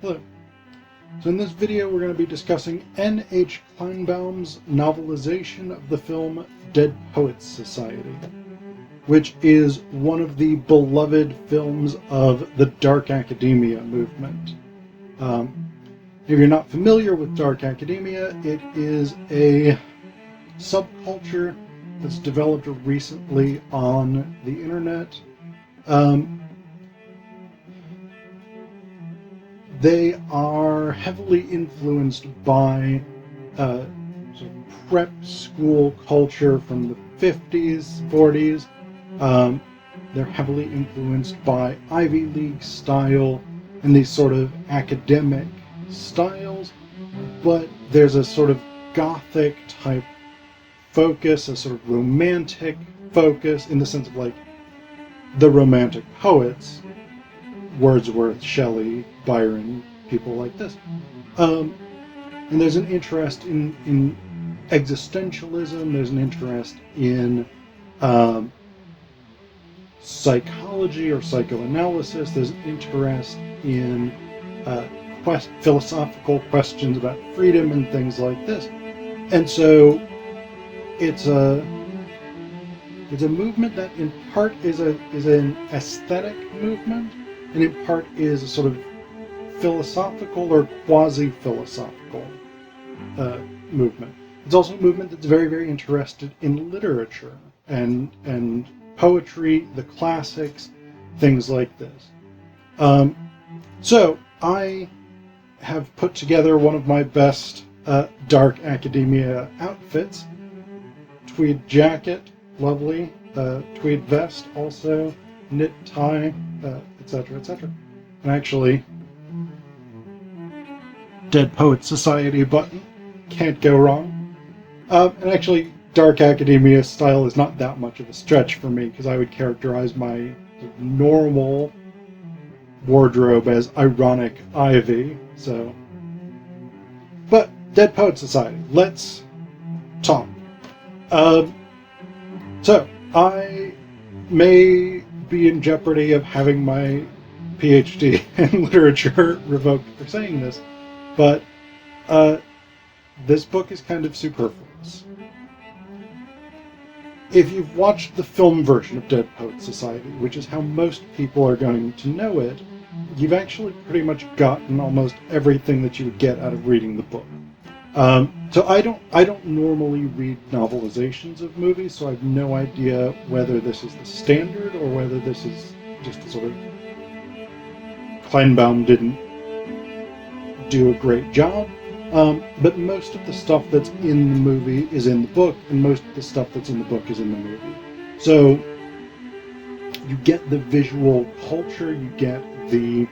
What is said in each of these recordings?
Hello. So in this video we're going to be discussing N.H. Kleinbaum's novelization of the film Dead Poets Society, which is one of the beloved films of the dark academia movement. If you're not familiar with dark academia, it is a subculture that's developed recently on the internet. They are heavily influenced by sort of prep school culture from the 50s, 40s. They're heavily influenced by Ivy League style and these sort of academic styles, but there's a sort of gothic type focus, a sort of romantic focus in the sense of like the romantic poets, Wordsworth, Shelley, Byron, people like this. And there's an interest in existentialism, there's an interest in psychology or psychoanalysis, there's an interest in philosophical questions about freedom and things like this. And so it's a movement that in part is an aesthetic movement, and in part is a sort of philosophical or quasi-philosophical movement. It's also a movement that's very, very interested in literature and poetry, the classics, things like this. So I have put together one of my best dark academia outfits. Tweed jacket, lovely, tweed vest also, knit tie, etc., etc. And actually, Dead Poets Society button, can't go wrong. And actually, dark academia style is not that much of a stretch for me, because I would characterize my normal wardrobe as ironic ivy, so. But, Dead Poets Society, let's talk. So, I may be in jeopardy of having my PhD in literature revoked for saying this, but this book is kind of superfluous. If you've watched the film version of Dead Poets Society, which is how most people are going to know it, you've actually pretty much gotten almost everything that you would get out of reading the book. So I don't normally read novelizations of movies, so I have no idea whether this is the standard or whether this is just a sort of Kleinbaum didn't do a great job. But most of the stuff that's in the movie is in the book, and most of the stuff that's in the book is in the movie. So you get the visual culture, you get the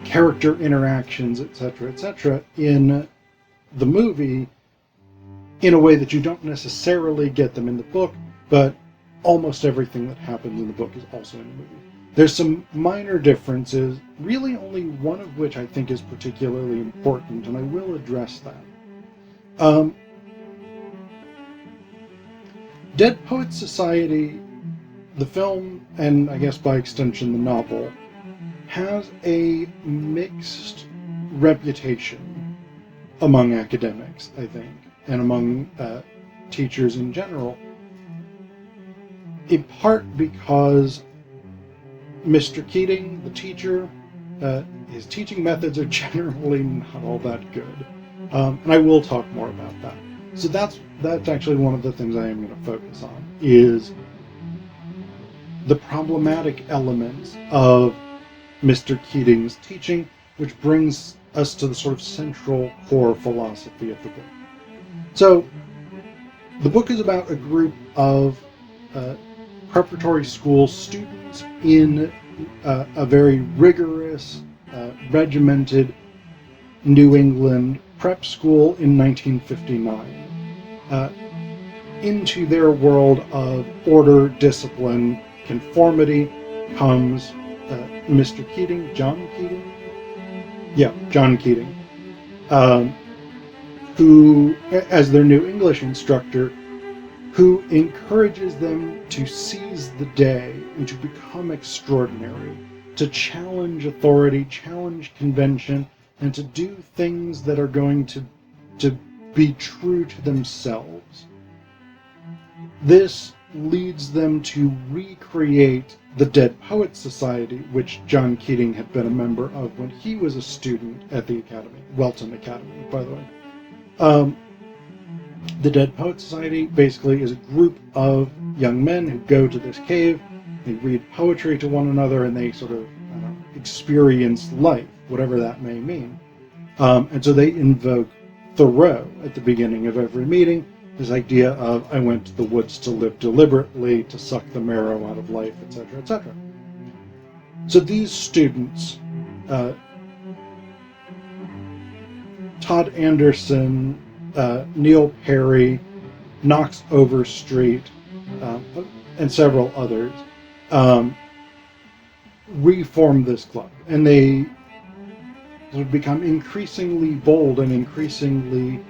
character interactions, etc., in the movie in a way that you don't necessarily get them in the book, but almost everything that happens in the book is also in the movie. There's some minor differences, really only one of which I think is particularly important, and I will address that. Dead Poets Society, the film, and I guess by extension the novel, has a mixed reputation among academics, I think, and among teachers in general, in part because Mr. Keating, the teacher, his teaching methods are generally not all that good. And I will talk more about that. So that's actually one of the things I am going to focus on, is the problematic elements of Mr. Keating's teaching, which brings us to the sort of central core philosophy of the book. So, the book is about a group of preparatory school students in a very rigorous, regimented New England prep school in 1959. Into their world of order, discipline, conformity comes Mr. Keating, John Keating? Yeah, John Keating, who, as their new English instructor, who encourages them to seize the day and to become extraordinary, to challenge authority, challenge convention, and to do things that are going to be true to themselves. This leads them to recreate the Dead Poets Society, which John Keating had been a member of when he was a student at the Academy, Welton Academy, by the way. The Dead Poets Society basically is a group of young men who go to this cave, they read poetry to one another, and they sort of experience life, whatever that may mean. And so they invoke Thoreau at the beginning of every meeting, this idea of, I went to the woods to live deliberately, to suck the marrow out of life, etc., etc. So these students, Todd Anderson, Neil Perry, Knox Overstreet, and several others, reform this club, and they would become increasingly bold and increasingly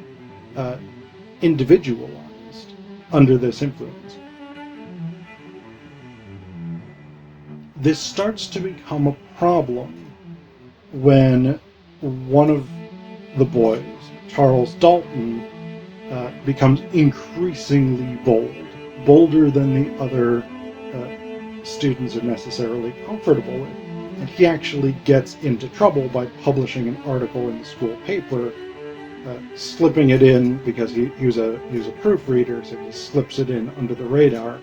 individualized under this influence. This starts to become a problem when one of the boys, Charles Dalton, becomes increasingly bold, bolder than the other students are necessarily comfortable with. And he actually gets into trouble by publishing an article in the school paper, slipping it in because he was a proofreader, so he slips it in under the radar,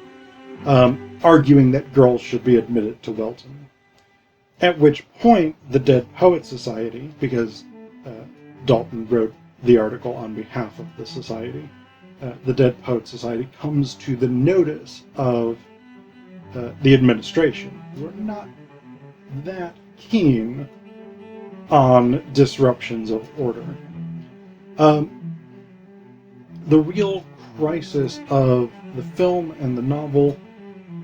arguing that girls should be admitted to Welton. At which point, the Dead Poets Society, because Dalton wrote the article on behalf of the society, the Dead Poets Society comes to the notice of the administration, who are not that keen on disruptions of order. The real crisis of the film and the novel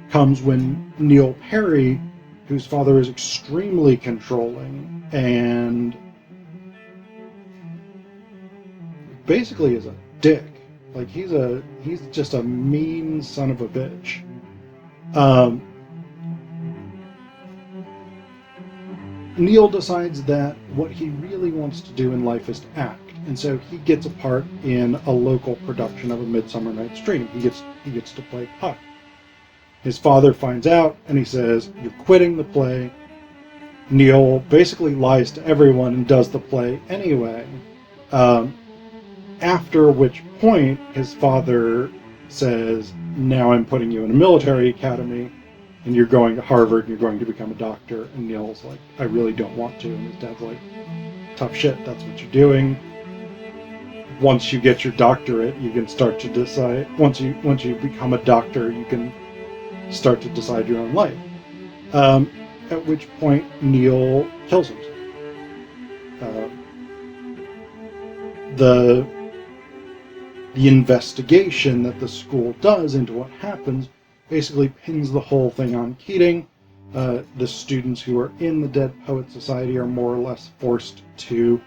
comes when Neil Perry, whose father is extremely controlling and basically is a dick. Like, he's just a mean son of a bitch. Neil decides that what he really wants to do in life is to act, and so he gets a part in a local production of A Midsummer Night's Dream. He gets to play Puck. His father finds out, and he says, "You're quitting the play." Neil basically lies to everyone and does the play anyway. After which point, his father says, "Now I'm putting you in a military academy, and you're going to Harvard, and you're going to become a doctor." And Neil's like, "I really don't want to." And his dad's like, "Tough shit, that's what you're doing. Once you get your doctorate, you can start to decide, once you become a doctor, you can start to decide your own life." At which point, Neil kills himself. The investigation that the school does into what happens basically pins the whole thing on Keating. The students who are in the Dead Poets Society are more or less forced to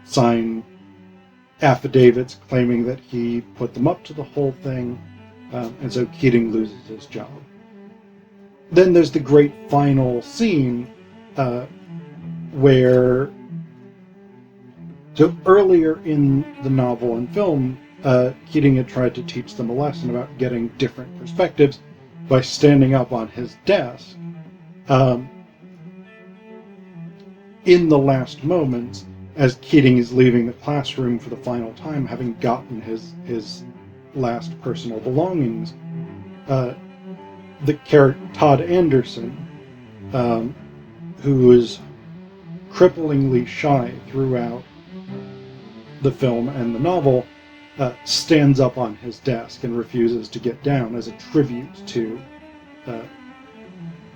sign affidavits claiming that he put them up to the whole thing, and so Keating loses his job. Then there's the great final scene where, so earlier in the novel and film, Keating had tried to teach them a lesson about getting different perspectives by standing up on his desk. In the last moments, as Keating is leaving the classroom for the final time, having gotten his last personal belongings, the character Todd Anderson, who is cripplingly shy throughout the film and the novel, stands up on his desk and refuses to get down as a tribute to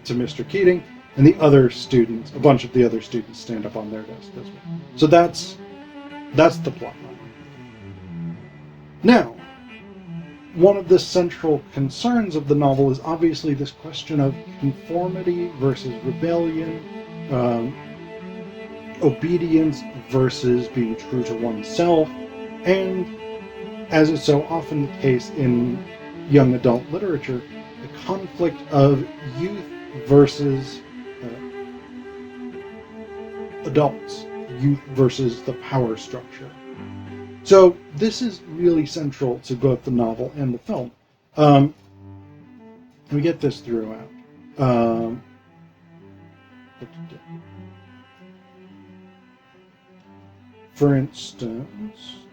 Mr. Keating, and the other students, a bunch of the other students, stand up on their desk as well. So that's the plot line. Now, one of the central concerns of the novel is obviously this question of conformity versus rebellion, obedience versus being true to oneself, and, as is so often the case in young adult literature, the conflict of youth versus adults, youth versus the power structure. So this is really central to both the novel and the film. We get this throughout. For instance,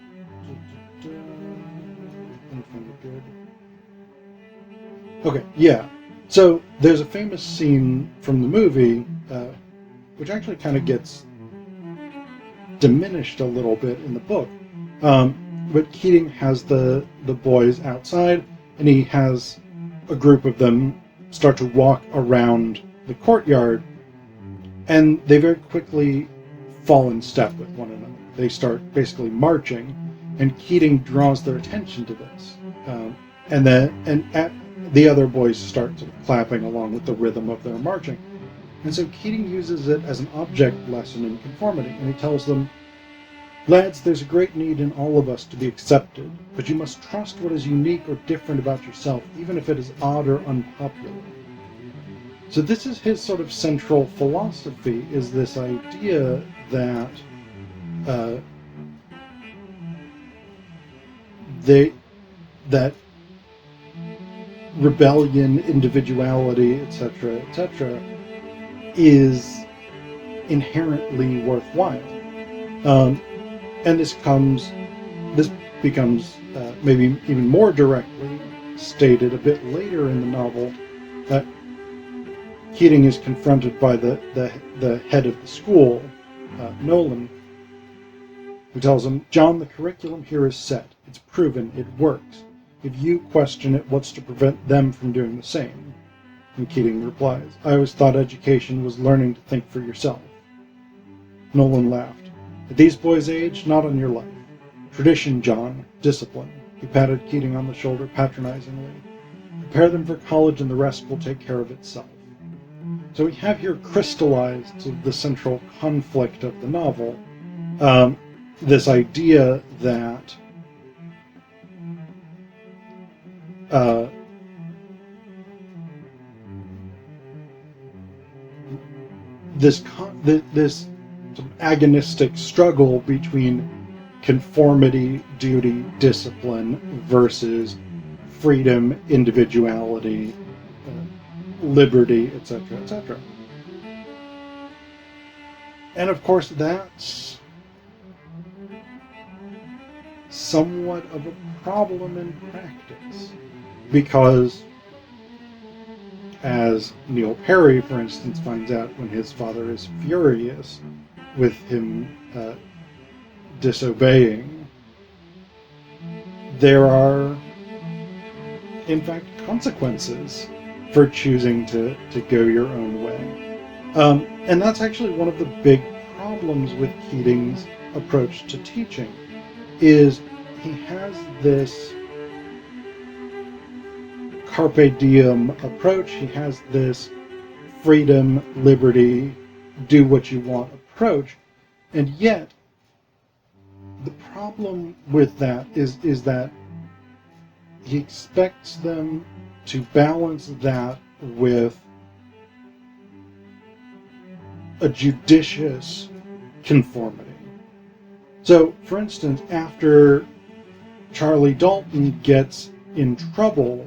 okay, yeah. So there's a famous scene from the movie, which actually kind of gets diminished a little bit in the book. But Keating has the boys outside, and he has a group of them start to walk around the courtyard, and they very quickly fall in step with one another. They start basically marching, and Keating draws their attention to this. And the other boys start sort of clapping along with the rhythm of their marching. And so Keating uses it as an object lesson in conformity, and he tells them, "Lads, there's a great need in all of us to be accepted, but you must trust what is unique or different about yourself, even if it is odd or unpopular." So this is his sort of central philosophy, is this idea that that rebellion, individuality, etc., is inherently worthwhile. And this becomes maybe even more directly stated a bit later in the novel, that Keating is confronted by the head of the school, Nolan, who tells him, "John, the curriculum here is set. It's proven. It works. If you question it, what's to prevent them from doing the same?" And Keating replies, "I always thought education was learning to think for yourself." Nolan laughed. "At these boys' age, not on your life. Tradition, John. Discipline." He patted Keating on the shoulder patronizingly. "Prepare them for college and the rest will take care of itself." So we have here crystallized the central conflict of the novel, this idea that this sort of agonistic struggle between conformity, duty, discipline versus freedom, individuality, liberty, etc., etc. And of course, that's somewhat of a problem in practice, because as Neil Perry, for instance, finds out when his father is furious with him disobeying, there are, in fact, consequences for choosing to go your own way. And that's actually one of the big problems with Keating's approach to teaching, is he has this carpe diem approach. He has this freedom, liberty, do what you want approach, and yet the problem with that is that he expects them to balance that with a judicious conformity. So, for instance, after Charlie Dalton gets in trouble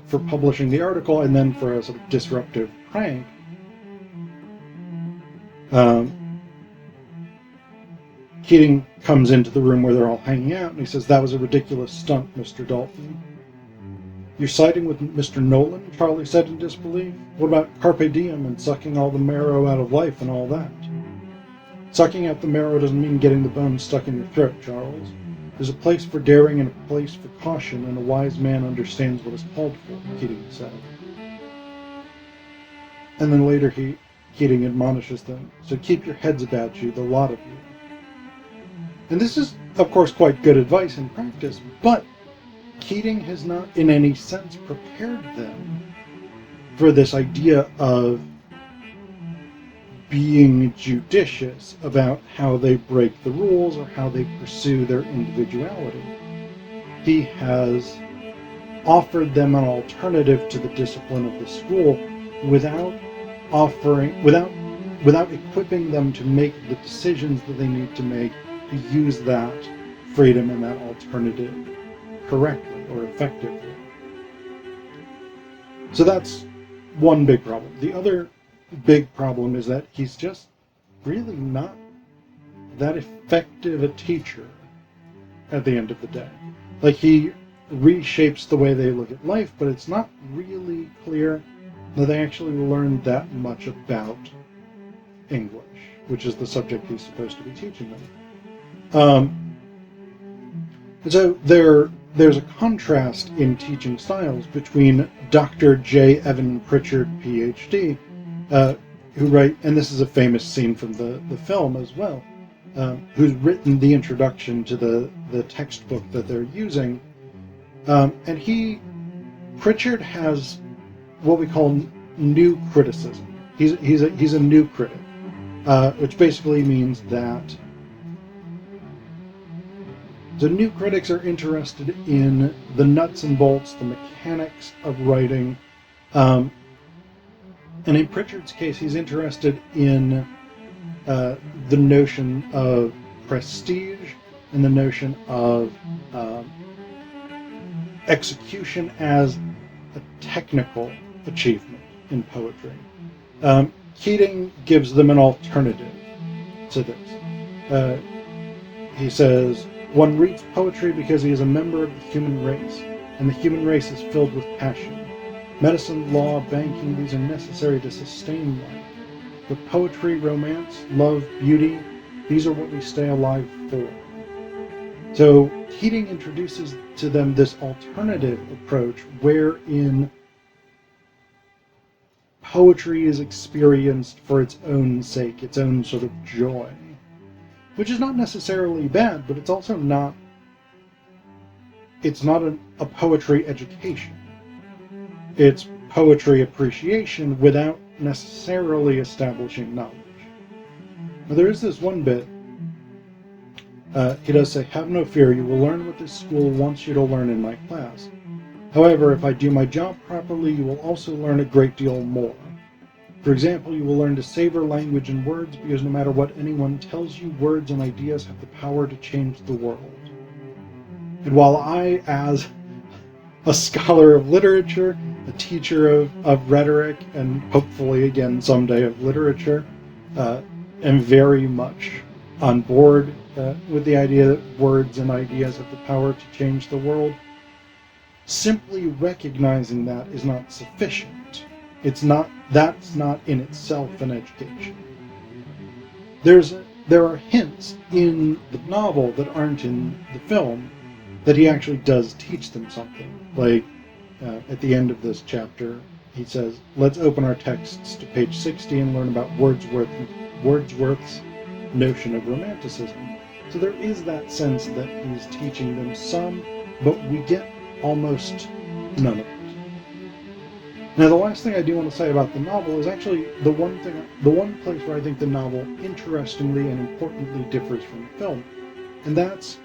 for publishing the article, and then for a sort of disruptive prank, Keating comes into the room where they're all hanging out, and he says, "That was a ridiculous stunt, Mr. Dalton." "You're siding with Mr. Nolan?" Charlie said in disbelief. "What about carpe diem and sucking all the marrow out of life and all that?" "Sucking out the marrow doesn't mean getting the bones stuck in your throat, Charles. There's a place for daring and a place for caution, and a wise man understands what is called for," Keating said. And then later Keating admonishes them, "So keep your heads about you, the lot of you." And this is, of course, quite good advice in practice, but Keating has not in any sense prepared them for this idea of being judicious about how they break the rules or how they pursue their individuality. He has offered them an alternative to the discipline of the school without without equipping them to make the decisions that they need to make to use that freedom and that alternative correctly or effectively. So that's one big problem. The other big problem is that he's just really not that effective a teacher at the end of the day. Like, he reshapes the way they look at life, but it's not really clear that they actually learn that much about English, which is the subject he's supposed to be teaching them. And so there's a contrast in teaching styles between Dr. J. Evan Pritchard, PhD, who write, and this is a famous scene from the film as well, who's written the introduction to the textbook that they're using. And Pritchard has what we call new criticism. He's a new critic, which basically means that the new critics are interested in the nuts and bolts, the mechanics of writing. And in Pritchard's case, he's interested in the notion of prestige and the notion of execution as a technical achievement in poetry. Keating gives them an alternative to this. He says, "One reads poetry because he is a member of the human race, and the human race is filled with passion. Medicine, law, banking, these are necessary to sustain life. But poetry, romance, love, beauty, these are what we stay alive for." So Keating introduces to them this alternative approach wherein poetry is experienced for its own sake, its own sort of joy, which is not necessarily bad, but it's also not, it's not a poetry education. It's poetry appreciation without necessarily establishing knowledge. Now, there is this one bit, he does say, "Have no fear, you will learn what this school wants you to learn in my class. However, if I do my job properly, you will also learn a great deal more. For example, you will learn to savor language and words, because no matter what anyone tells you, words and ideas have the power to change the world." And while I, as a scholar of literature, a teacher of rhetoric, and hopefully again someday of literature, am very much on board with the idea that words and ideas have the power to change the world, simply recognizing that is not sufficient. That's not in itself an education. There are hints in the novel that aren't in the film that he actually does teach them something. Like, at the end of this chapter, he says, "Let's open our texts to page 60 and learn about Wordsworth's notion of romanticism." So there is that sense that he's teaching them some, but we get almost none of it. Now, the last thing I do want to say about the novel is actually the one place where I think the novel interestingly and importantly differs from the film, and that's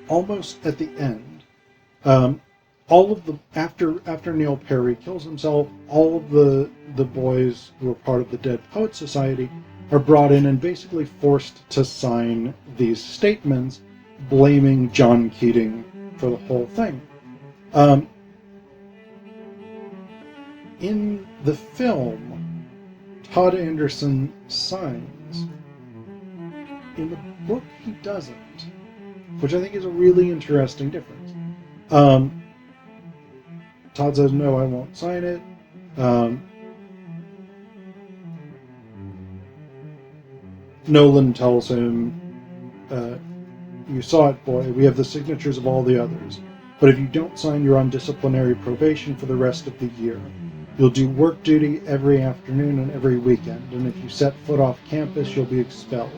almost at the end. All of the after Neil Perry kills himself, all of the boys who are part of the Dead Poets Society are brought in and basically forced to sign these statements blaming John Keating for the whole thing. In the film, Todd Anderson signs. In the book, he doesn't, which I think is a really interesting difference. Todd says, "No, I won't sign it." Nolan tells him, "You saw it, boy. We have the signatures of all the others. But if you don't sign, you're on disciplinary probation for the rest of the year. You'll do work duty every afternoon and every weekend, and if you set foot off campus, you'll be expelled."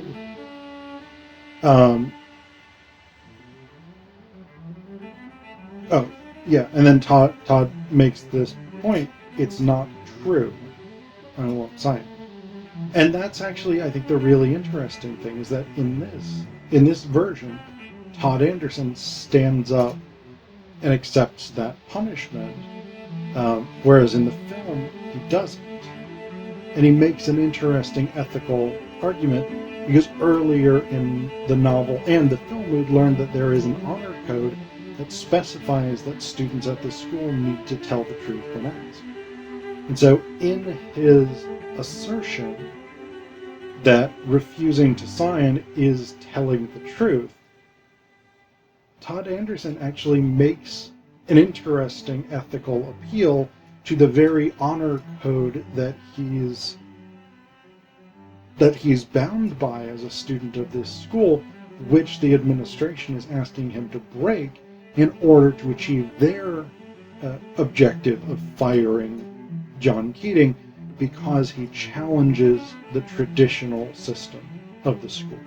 Oh, yeah, and then Todd makes this point. It's not true. I won't sign it. And that's actually, I think, the really interesting thing, is that in this version, Todd Anderson stands up and accepts that punishment, whereas in the film, he doesn't. And he makes an interesting ethical argument because earlier in the novel and the film we'd learned that there is an honor code that specifies that students at the school need to tell the truth when asked. And so in his assertion that refusing to sign is telling the truth, Todd Anderson actually makes an interesting ethical appeal to the very honor code that he's bound by as a student of this school, which the administration is asking him to break in order to achieve their objective of firing John Keating, because he challenges the traditional system of the school.